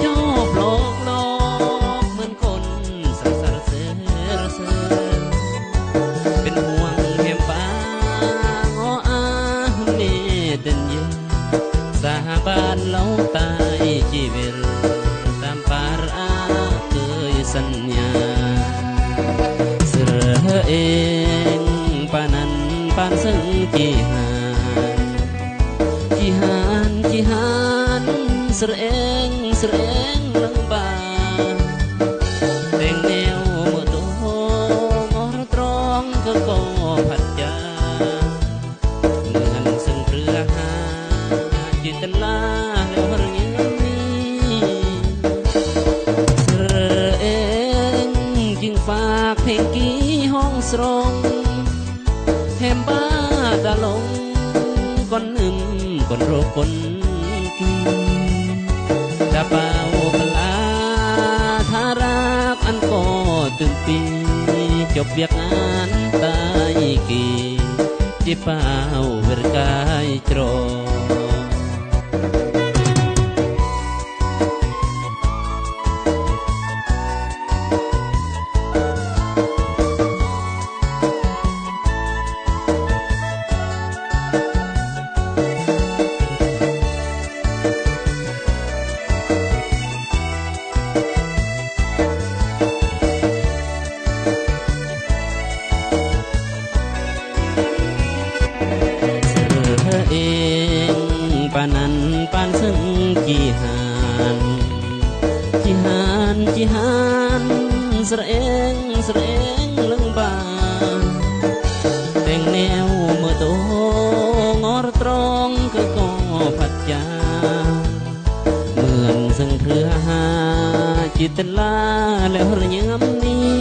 ชอบหลอกหลอกเหมือนคนสรรเสริญเป็นห่วงแหมป้างออาเนเดินเยสาบานเล่าตายชีวิตตามปาราเคยสัญญาเสือเองปานันปานซึ่งจีหานเสือเองลังบาแต่งแนวเมื่อโดงอรตรองก็ผัดยาเหมือนซึ่งเรือหาจิตลาแล้วเรื่องนี้เสือเองจึงฝากเพลงกี้ห้องสรงแถมบ้าตาลงก่อนหนึ่งก่อนโรคคนดาเป่าปลาทารักอันก็ตื่นปีจบเบียกงานตายกีจิเป่าเวรกายโจรเองปานันปานซึ่งจีหานเสรเองเรื่องบาแต่งแนวเมื่อโตงอรตรองก็ผัดยาเหมือนซึ่งเครือหาจิตลาแล้วระยำนี้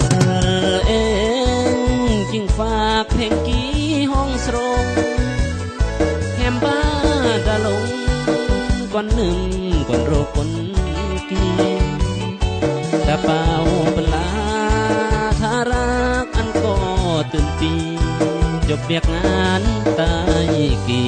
เสรเองจึงฝากเพลงกี้ห้องสรงแฮมบ้าดาลงก่อนหนึ่งก่อนโรคคนกีตาเป่าปลาทารักอันก็ตื่นปีจบเบียกงานตายกี